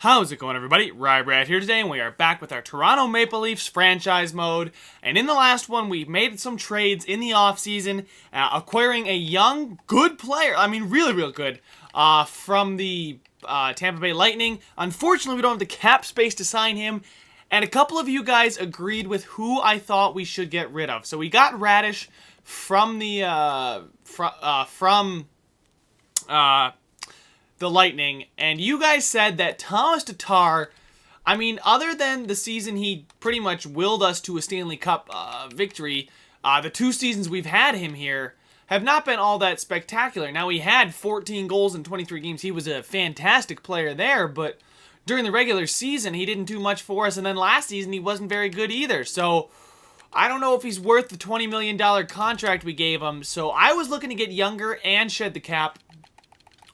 How's it going, everybody? Ryebread here today, and we are back with our Toronto Maple Leafs franchise mode. And in the last one, we made some trades in the offseason, acquiring a young, good player, really good, from the Tampa Bay Lightning. Unfortunately, we don't have the cap space to sign him, and a couple of you guys agreed with who I thought we should get rid of. So we got Radish from the Lightning, and you guys said that Thomas Tatar, other than the season he pretty much willed us to a Stanley Cup victory, the 2 seasons we've had him here have not been all that spectacular. Now, he had 14 goals in 23 games. He was a fantastic player there, but during the regular season, he didn't do much for us, and then last season, he wasn't very good either. So I don't know if he's worth the $20 million contract we gave him. So I was looking to get younger and shed the cap.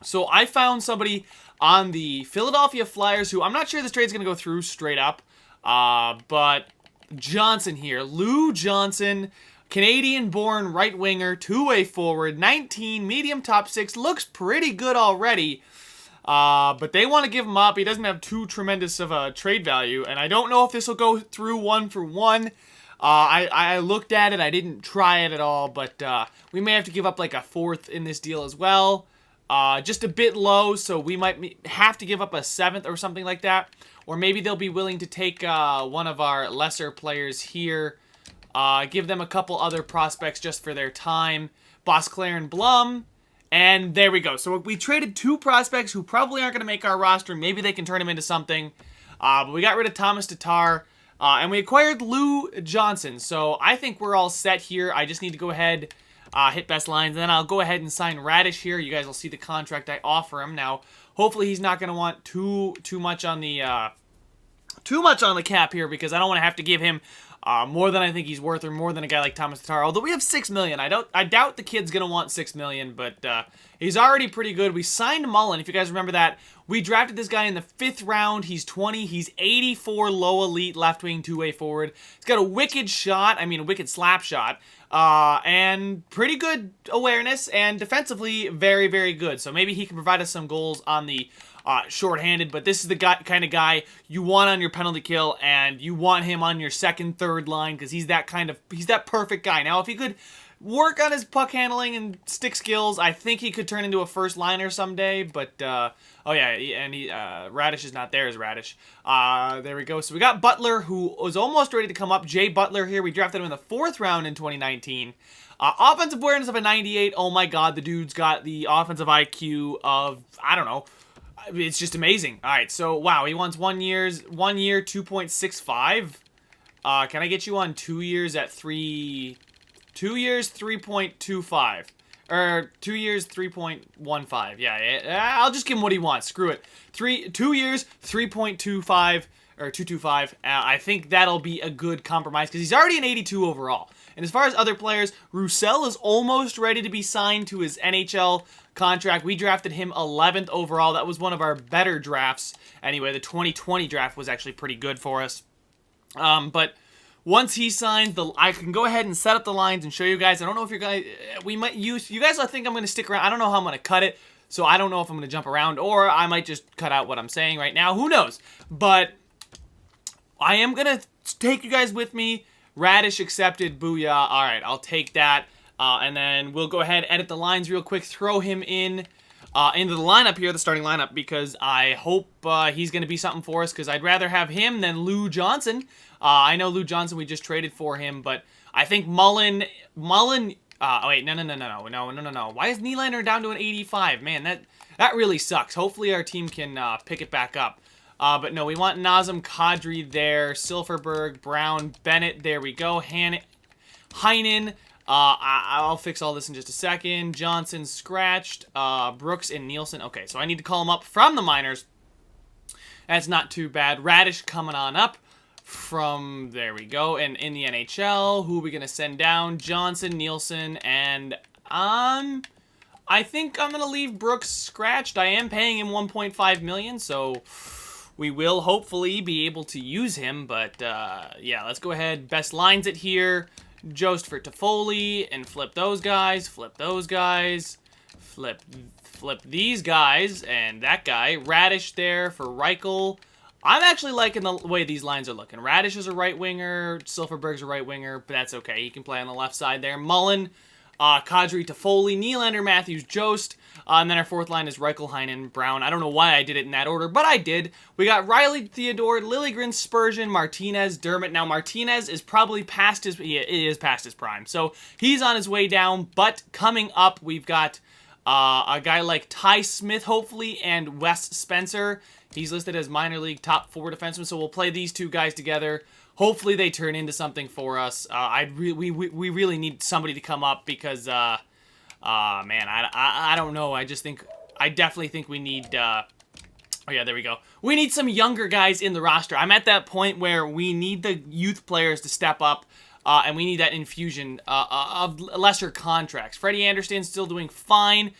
So I found somebody on the Philadelphia Flyers who, I'm not sure this trade's going to go through straight up, but Johnson here. Lou Johnson, Canadian-born right winger, two-way forward, 19, medium top 6, looks pretty good already, but they want to give him up. He doesn't have too tremendous of a trade value, and I don't know if this will go through 1-for-1. I looked at it, I didn't try it at all, but we may have to give up like a 4th in this deal as well. Just a bit low, so we might have to give up a 7th or something like that. Or maybe they'll be willing to take one of our lesser players here. Give them a couple other prospects just for their time. Bosclair and Blum. And there we go. So we traded 2 prospects who probably aren't going to make our roster. Maybe they can turn them into something. But we got rid of Thomas Tatar. And we acquired Lou Johnson. So I think we're all set here. I just need to go ahead, hit best lines, and then I'll go ahead and sign Radish here. You guys will see the contract I offer him. Now, hopefully he's not going to want too much on the cap here, because I don't want to have to give him more than I think he's worth, or more than a guy like Thomas Tatar. Although we have $6 million, I doubt the kid's going to want $6 million, but he's already pretty good. We signed Mullen, if you guys remember that. We drafted this guy in the 5th round. He's 20. He's 84 low elite left wing two-way forward. He's got a wicked shot. A wicked slap shot. And pretty good awareness, and defensively very, very good. So maybe he can provide us some goals on the shorthanded, but this is the kind of guy you want on your penalty kill, and you want him on your 2nd, 3rd line, because he's that perfect guy. Now, if he could work on his puck handling and stick skills, I think he could turn into a first liner someday, but oh yeah, and Radish is not there as Radish. There we go. So we got Butler, who was almost ready to come up. Jay Butler here. We drafted him in the 4th round in 2019. Offensive awareness of a 98. Oh my god, the dude's got the offensive IQ of, I don't know. It's just amazing. All right, so wow, he wants 1 year 2.65. Can I get you on 2 years at 3? 2 years 3.25. Or 2 years 3.15. Yeah, I'll just give him what he wants. Screw it. 2 years 3.25 or 2.25. I think that'll be a good compromise, because he's already an 82 overall. And as far as other players, Roussel is almost ready to be signed to his NHL contract. We drafted him 11th overall. That was one of our better drafts. Anyway, the 2020 draft was actually pretty good for us. But once he signs, I can go ahead and set up the lines and show you guys. I don't know if you guys, you guys I think I'm going to stick around. I don't know how I'm going to cut it, so I don't know if I'm going to jump around, or I might just cut out what I'm saying right now. Who knows? But I am going to take you guys with me. Radish accepted. Booyah. All right, I'll take that. And then we'll go ahead, edit the lines real quick, throw him into the lineup here, the starting lineup, because I hope he's going to be something for us, because I'd rather have him than Lou Johnson. I know Lou Johnson, we just traded for him, but I think Mullen, oh wait, no. Why is Nylander down to an 85? Man, that really sucks. Hopefully our team can pick it back up. But no, we want Nazem Kadri there, Silverberg, Brown, Bennett, there we go, Heinen. I'll fix all this in just a second. Johnson scratched. Brooks and Nielsen. Okay, so I need to call them up from the minors. That's not too bad. Radish coming on up from, there we go. And in the NHL, who are we going to send down? Johnson, Nielsen, and I think I'm going to leave Brooks scratched. I am paying him $1.5 million, so we will hopefully be able to use him. But yeah, let's go ahead. Best lines it here. Jost for Toffoli, and flip those guys, flip flip these guys and that guy. Radish there for Reichel. I'm actually liking the way these lines are looking. Radish is a right winger. Silfverberg's a right winger, but that's okay. He can play on the left side there. Mullen, Kadri, Toffoli, Nylander, Matthews, Jost. And then our fourth line is Reichel, Heinen, Brown. I don't know why I did it in that order, but I did. We got Riley, Theodore, Liljegren, Spurgeon, Martinez, Dermott. Now, Martinez is probably past his... He is past his prime. So, he's on his way down. But coming up, we've got a guy like Ty Smith, hopefully, and Wes Spencer. He's listed as minor league top 4 defenseman, so we'll play these two guys together. Hopefully they turn into something for us. We really need somebody to come up because, man, I don't know. I definitely think we need, oh yeah, there we go. We need some younger guys in the roster. I'm at that point where we need the youth players to step up, and we need that infusion of lesser contracts. Freddie Anderson's still doing fine.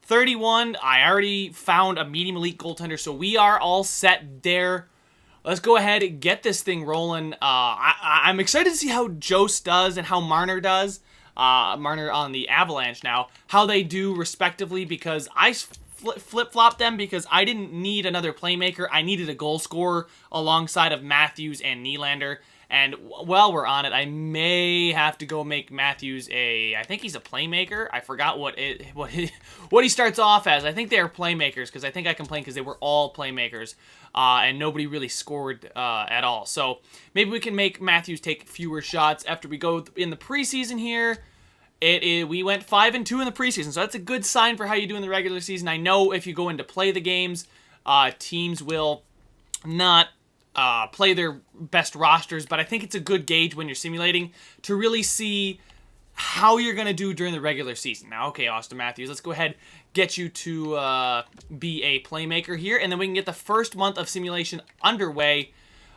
31, I already found a medium elite goaltender, so we are all set there. Let's go ahead and get this thing rolling. I'm excited to see how Jost does and how Marner does. Marner on the Avalanche now. How they do respectively, because I flip-flopped them because I didn't need another playmaker. I needed a goal scorer alongside of Matthews and Nylander. And while we're on it, I may have to go make Matthews I think he's a playmaker. I forgot what he starts off as. I think they are playmakers because I think I complained because they were all playmakers. And nobody really scored at all. So maybe we can make Matthews take fewer shots after we go in the preseason here. We went 5-2 in the preseason, so that's a good sign for how you do in the regular season. I know if you go in to play the games, teams will not play their best rosters, but I think it's a good gauge when you're simulating to really see how you're going to do during the regular season. Now, okay, Austin Matthews, let's go ahead, get you to be a playmaker here, and then we can get the first month of simulation underway.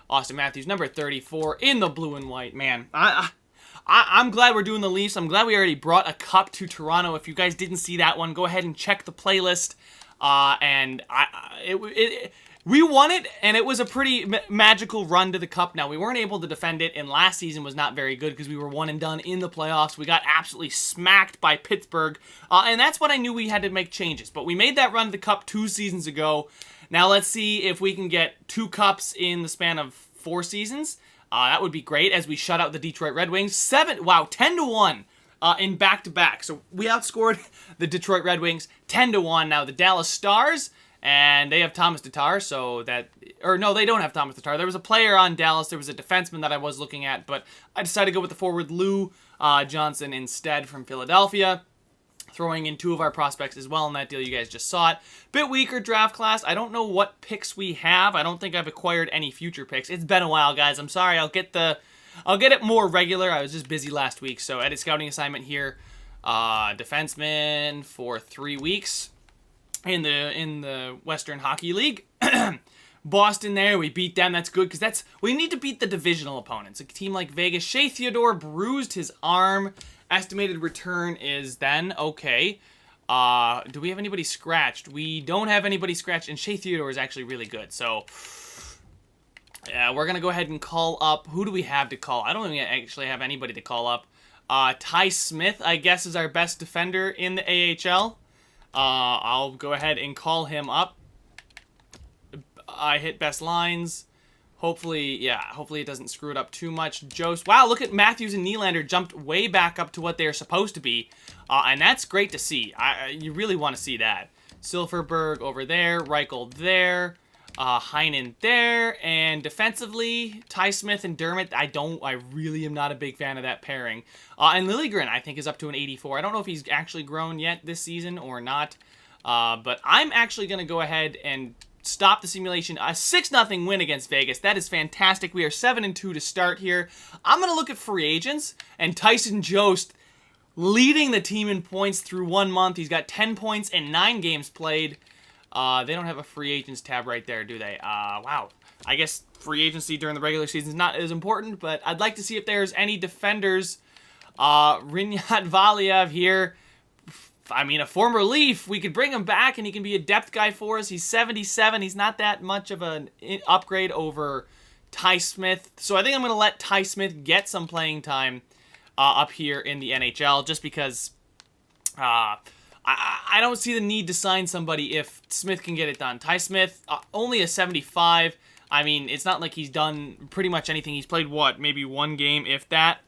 Austin Matthews, number 34, in the blue and white. Man, I'm glad we're doing the Leafs. I'm glad we already brought a cup to Toronto. If you guys didn't see that one, go ahead and check the playlist. We won it, and it was a pretty magical run to the cup. Now, we weren't able to defend it, and last season was not very good because we were one and done in the playoffs. We got absolutely smacked by Pittsburgh, and that's when I knew we had to make changes. But we made that run to the cup 2 seasons ago. Now, let's see if we can get 2 cups in the span of 4 seasons. That would be great as we shut out the Detroit Red Wings. 10-1 in back-to-back. So we outscored the Detroit Red Wings 10-1. Now, the Dallas Stars... And they have Thomas Tatar, no, they don't have Thomas Tatar. There was a player on Dallas. There was a defenseman that I was looking at, but I decided to go with the forward Lou Johnson instead from Philadelphia. Throwing in 2 of our prospects as well in that deal. You guys just saw it. Bit weaker draft class. I don't know what picks we have. I don't think I've acquired any future picks. It's been a while, guys. I'm sorry. I'll get it more regular. I was just busy last week, so edit scouting assignment here. Defenseman for 3 weeks. In the Western Hockey League. Boston there, we beat them. That's good because we need to beat the divisional opponents. A team like Vegas. Shea Theodore bruised his arm. Estimated return is then okay. Do we have anybody scratched? We don't have anybody scratched, and Shea Theodore is actually really good. So yeah, we're gonna go ahead and call up. Who do we have to call? I don't even actually have anybody to call up. Ty Smith, I guess, is our best defender in the AHL. I'll go ahead and call him up. I hit best lines. Hopefully it doesn't screw it up too much. Jost, wow, look at Matthews and Nylander jumped way back up to what they're supposed to be. And that's great to see. You really want to see that. Silfverberg over there, Reichel there, Heinen there, and defensively, Ty Smith and Dermott, I really am not a big fan of that pairing. And Liljegren, I think, is up to an 84. I don't know if he's actually grown yet this season or not, but I'm actually going to go ahead and stop the simulation. A 6-0 win against Vegas. That is fantastic. We are 7-2 to start here. I'm going to look at free agents, and Tyson Jost leading the team in points through 1 month. He's got 10 points and 9 games played. They don't have a free agents tab right there, do they? Wow. I guess free agency during the regular season is not as important, but I'd like to see if there's any defenders. Rinat Valiev here. I mean, a former Leaf. We could bring him back, and he can be a depth guy for us. He's 77. He's not that much of an upgrade over Ty Smith. So I think I'm going to let Ty Smith get some playing time up here in the NHL, just because... I don't see the need to sign somebody if Smith can get it done. Ty Smith, only a 75. I mean, it's not like he's done pretty much anything. He's played, what, maybe one game, if that,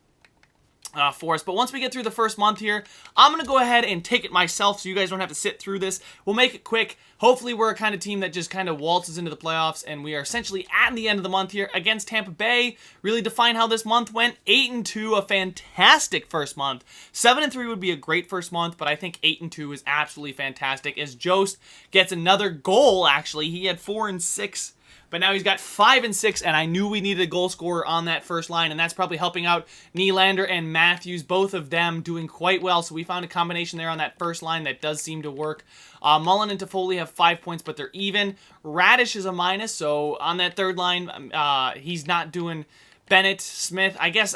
for us. But once we get through the first month here, I'm going to go ahead and take it myself so you guys don't have to sit through this. We'll make it quick. Hopefully we're a kind of team that just kind of waltzes into the playoffs, and we are essentially at the end of the month here against Tampa Bay. Really define how this month went. 8-2, a fantastic first month. 7-3 would be a great first month, but I think 8-2 is absolutely fantastic as Jost gets another goal, actually. He had 4 and 6. But now he's got 5 and 6, and I knew we needed a goal scorer on that first line, and that's probably helping out Nylander and Matthews, both of them doing quite well. So we found a combination there on that first line that does seem to work. Mullen and Toffoli have 5 points, but they're even. Radish is a minus, so on that third line, he's not doing. Bennett, Smith, I guess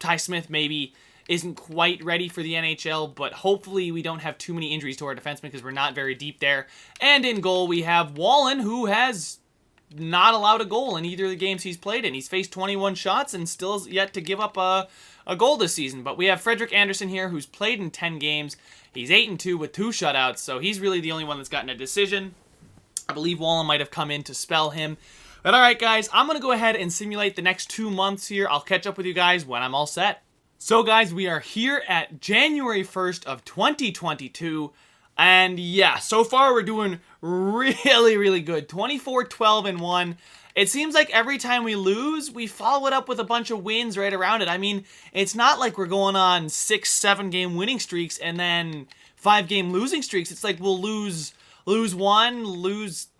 Ty Smith maybe isn't quite ready for the NHL, but hopefully we don't have too many injuries to our defensemen because we're not very deep there. And in goal, we have Wallen, who has not allowed a goal in either of the games he's played in. He's faced 21 shots and still has yet to give up a goal this season. But we have Frederik Andersen here, who's played in 10 games. He's 8-2 with 2 shutouts, so he's really the only one that's gotten a decision. I believe Wallen might have come in to spell him. But alright guys, I'm going to go ahead and simulate the next 2 months here. I'll catch up with you guys when I'm all set. So guys, we are here at January 1st of 2022. And yeah, so far we're doing really, really good. 24, 12, and 1. It seems like every time we lose, we follow it up with a bunch of wins right around it. I mean, it's not like we're going on 6, 7 game winning streaks and then 5 game losing streaks. It's like we'll lose 1,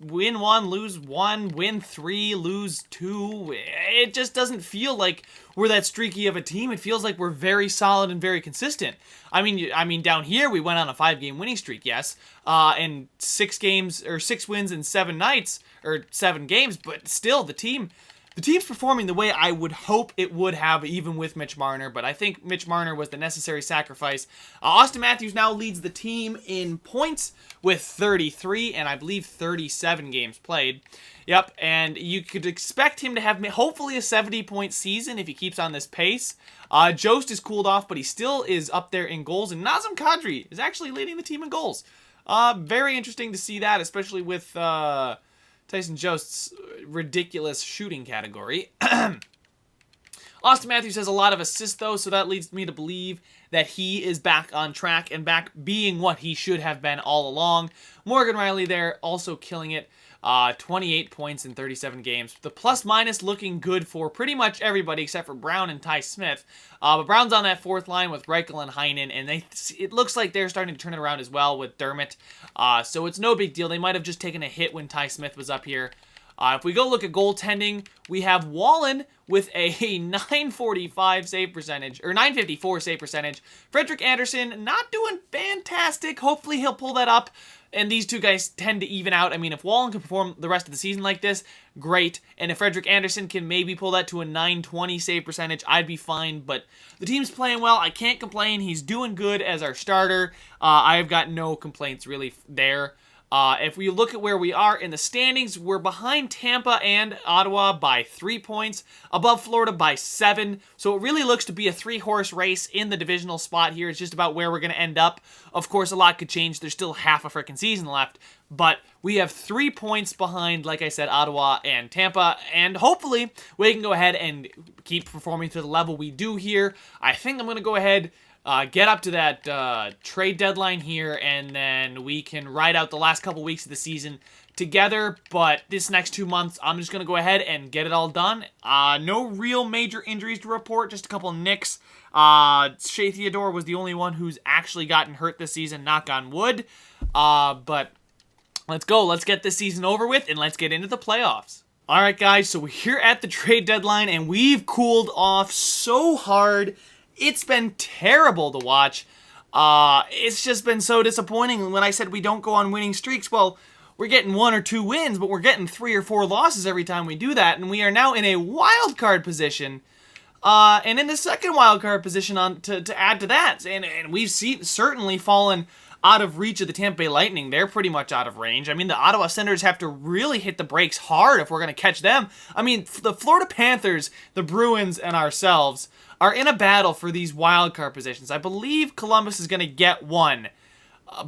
win 1, lose 1, win 3, lose 2. It just doesn't feel like we're that streaky of a team. It feels like we're very solid and very consistent. I mean, down here we went on a 5 game winning streak, yes, and 6 wins in 7 nights or 7 games, but still the team's performing the way I would hope it would have, even with Mitch Marner, but I think Mitch Marner was the necessary sacrifice. Austin Matthews now leads the team in points with 33, and I believe 37 games played. Yep, and you could expect him to have hopefully a 70-point season if he keeps on this pace. Jost is cooled off, but he still is up there in goals, and Nazem Kadri is actually leading the team in goals. Very interesting to see that, especially with Tyson Jost's ridiculous shooting category. Austin Matthews has a lot of assists, though, so that leads me to believe that he is back on track and back being what he should have been all along. Morgan Rielly there also killing it. 28 points in 37 games. The plus-minus looking good for pretty much everybody except for Brown and Ty Smith. But Brown's on that 4th line with Reichel and Heinen, and it looks like they're starting to turn it around as well with Dermott. So it's no big deal. They might have just taken a hit when Ty Smith was up here. If we go look at goaltending, we have Wallen with a 945 save percentage, or 954 save percentage. Frederik Andersen not doing fantastic. Hopefully he'll pull that up. And these two guys tend to even out. I mean, if Wallen can perform the rest of the season like this, great. And if Frederik Andersen can maybe pull that to a 920 save percentage, I'd be fine. But the team's playing well. I can't complain. He's doing good as our starter. I've got no complaints really there. If we look at where we are in the standings, we're behind Tampa and Ottawa by 3 points, above Florida by 7. So it really looks to be a 3-horse race in the divisional spot here. It's just about where we're going to end up. Of course, a lot could change. There's still half a freaking season left. But we have 3 points behind, like I said, Ottawa and Tampa. And hopefully, we can go ahead and keep performing to the level we do here. I think I'm going to go ahead get up to that trade deadline here, and then we can ride out the last couple weeks of the season together. But this next 2 months, I'm just going to go ahead and get it all done. No real major injuries to report, just a couple nicks. Shea Theodore was the only one who's actually gotten hurt this season, knock on wood. But let's go. Let's get this season over with, and let's get into the playoffs. All right, guys, so we're here at the trade deadline, and we've cooled off so hard. It's been terrible to watch. It's just been so disappointing. When I said we don't go on winning streaks, well, we're getting 1 or 2 wins, but we're getting 3 or 4 losses every time we do that, and we are now in a wild card position, and in the second wild card position to add to that, and we've certainly fallen out of reach of the Tampa Bay Lightning. They're pretty much out of range. I mean, the Ottawa Senators have to really hit the brakes hard if we're going to catch them. I mean, the Florida Panthers, the Bruins, and ourselves are in a battle for these wild card positions. I believe Columbus is going to get one.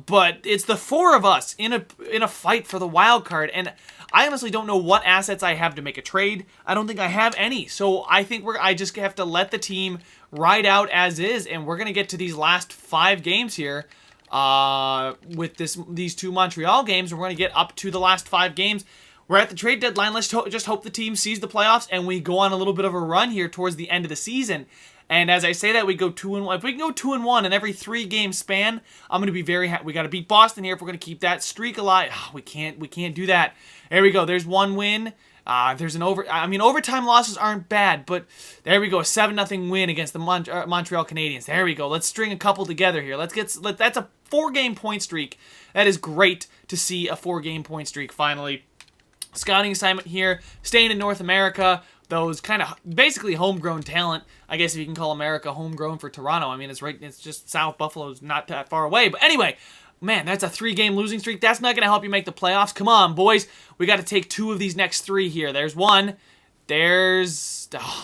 But it's the four of us in a fight for the wild card, and I honestly don't know what assets I have to make a trade. I don't think I have any, so I think I just have to let the team ride out as is, and we're gonna get to these last 5 games here with these 2 Montreal games, and we're gonna get up to the last 5 games. We're at the trade deadline. Let's just hope the team sees the playoffs and we go on a little bit of a run here towards the end of the season. And as I say that, we go 2-1. If we can go 2-1 in every 3-game span, I'm gonna be very happy. We got to beat Boston here if we're gonna keep that streak alive. Oh, we can't do that. There we go. There's 1 win. There's an overtime losses aren't bad, but there we go. A 7-0 win against the Montreal Canadiens. There we go. Let's string a couple together here. That's a 4-game point streak. That is great to see, a 4-game point streak finally. Scouting assignment here, staying in North America. Those kind of basically homegrown talent. I guess if you can call America homegrown for Toronto. I mean, it's just South Buffalo's not that far away. But anyway, man, that's a 3-game losing streak. That's not going to help you make the playoffs. Come on, boys. We got to take 2 of these next 3 here. There's 1.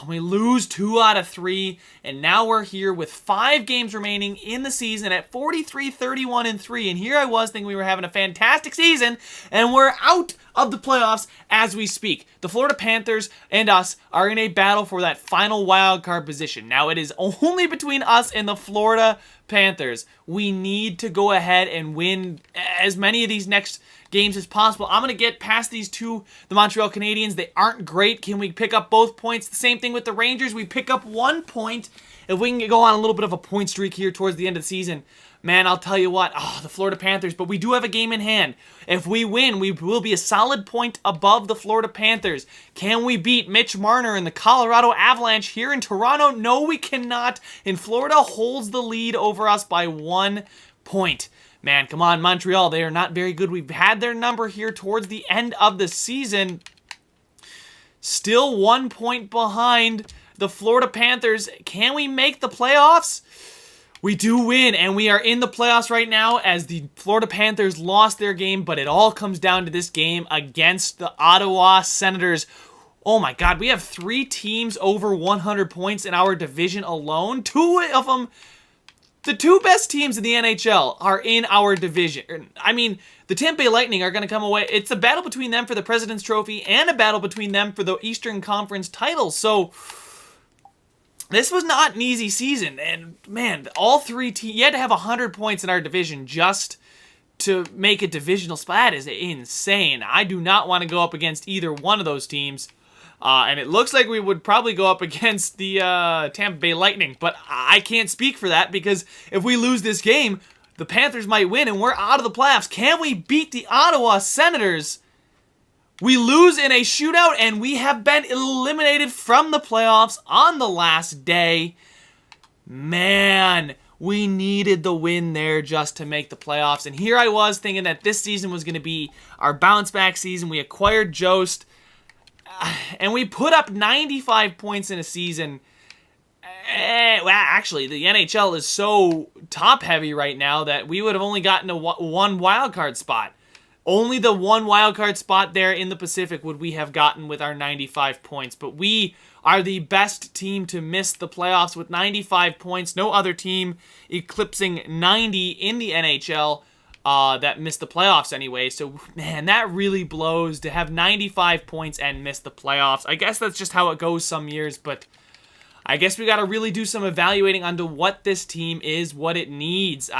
We lose 2 out of 3, and now we're here with 5 games remaining in the season at 43-31-3. And here I was thinking we were having a fantastic season, and we're out of the playoffs as we speak. The Florida Panthers and us are in a battle for that final wild card position. Now it is only between us and the Florida Panthers. We need to go ahead and win as many of these next games as possible. I'm going to get past these 2, the Montreal Canadiens. They aren't great. Can we pick up both points? The same thing with the Rangers. We pick up 1 point. If we can go on a little bit of a point streak here towards the end of the season, man, I'll tell you what, the Florida Panthers, but we do have a game in hand. If we win, we will be a solid point above the Florida Panthers. Can we beat Mitch Marner and the Colorado Avalanche here in Toronto? No, we cannot. And Florida holds the lead over us by 1 point. Man, come on, Montreal. They are not very good. We've had their number here towards the end of the season. Still 1 point behind the Florida Panthers. Can we make the playoffs? We do win, and we are in the playoffs right now as the Florida Panthers lost their game, but it all comes down to this game against the Ottawa Senators. Oh my God, we have 3 teams over 100 points in our division alone. 2 of them, the 2 best teams in the NHL are in our division. I mean, the Tampa Bay Lightning are going to come away. It's a battle between them for the President's Trophy and a battle between them for the Eastern Conference title. So this was not an easy season. And man, all 3 teams, you had to have 100 points in our division just to make a divisional spot. That is insane. I do not want to go up against either one of those teams. And it looks like we would probably go up against the Tampa Bay Lightning, but I can't speak for that because if we lose this game, the Panthers might win and we're out of the playoffs. Can we beat the Ottawa Senators? We lose in a shootout and we have been eliminated from the playoffs on the last day. Man, we needed the win there just to make the playoffs. And here I was thinking that this season was going to be our bounce back season. We acquired Jost. And we put up 95 points in a season. Well, actually, the NHL is so top-heavy right now that we would have only gotten a 1 wildcard spot. Only the 1 wildcard spot there in the Pacific would we have gotten with our 95 points. But we are the best team to miss the playoffs with 95 points. No other team eclipsing 90 in the NHL. That missed the playoffs anyway. So, man, that really blows to have 95 points and miss the playoffs. I guess that's just how it goes some years, but I guess we got to really do some evaluating onto what this team is, what it needs.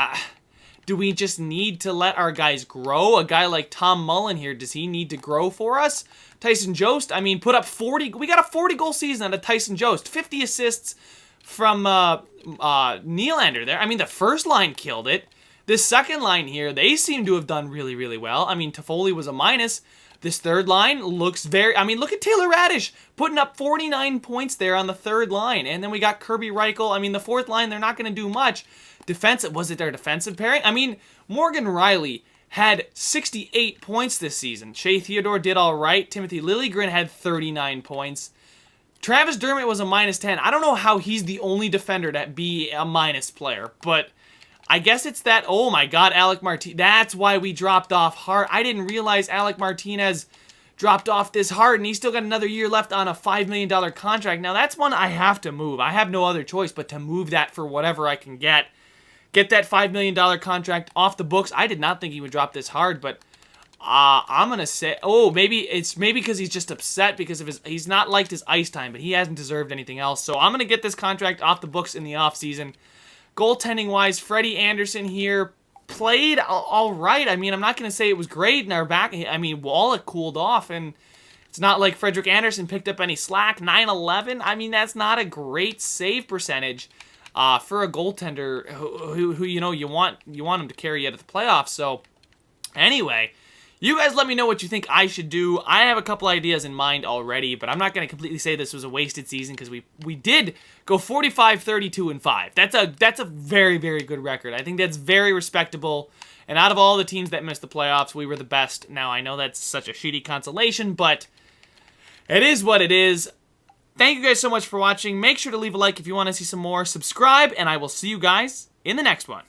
Do we just need to let our guys grow? A guy like Tom Mullen here, does he need to grow for us? Tyson Jost, I mean, put up 40. We got a 40-goal season out of Tyson Jost. 50 assists from Nylander there. I mean, the first line killed it. This second line here, they seem to have done really, really well. I mean, Toffoli was a minus. This third line looks very... I mean, look at Taylor Radish putting up 49 points there on the third line. And then we got Kirby Reichel. I mean, the fourth line, they're not going to do much. Defensive, was it their defensive pairing? I mean, Morgan Rielly had 68 points this season. Shea Theodore did all right. Timothy Liljegren had 39 points. Travis Dermott was a minus 10. I don't know how he's the only defender to be a minus player, but I guess it's that, oh my God, Alec Martinez. That's why we dropped off hard. I didn't realize Alec Martinez dropped off this hard, and he's still got another year left on a $5 million contract. Now, that's one I have to move. I have no other choice but to move that for whatever I can get. get that $5 million contract off the books. I did not think he would drop this hard, but I'm going to say, maybe because he's just upset because of he's not liked his ice time, but he hasn't deserved anything else. So I'm going to get this contract off the books in the offseason. Goaltending-wise, Freddie Anderson here played all right. I mean, I'm not going to say it was great in our back. I mean, Wallach cooled off, and it's not like Frederik Andersen picked up any slack. 9-11, I mean, that's not a great save percentage for a goaltender who you want him to carry you to the playoffs. So anyway, you guys let me know what you think I should do. I have a couple ideas in mind already, but I'm not going to completely say this was a wasted season because we did go 45, 32, and 5. That's a very, very good record. I think that's very respectable. And out of all the teams that missed the playoffs, we were the best. Now, I know that's such a shitty consolation, but it is what it is. Thank you guys so much for watching. Make sure to leave a like if you want to see some more. Subscribe, and I will see you guys in the next one.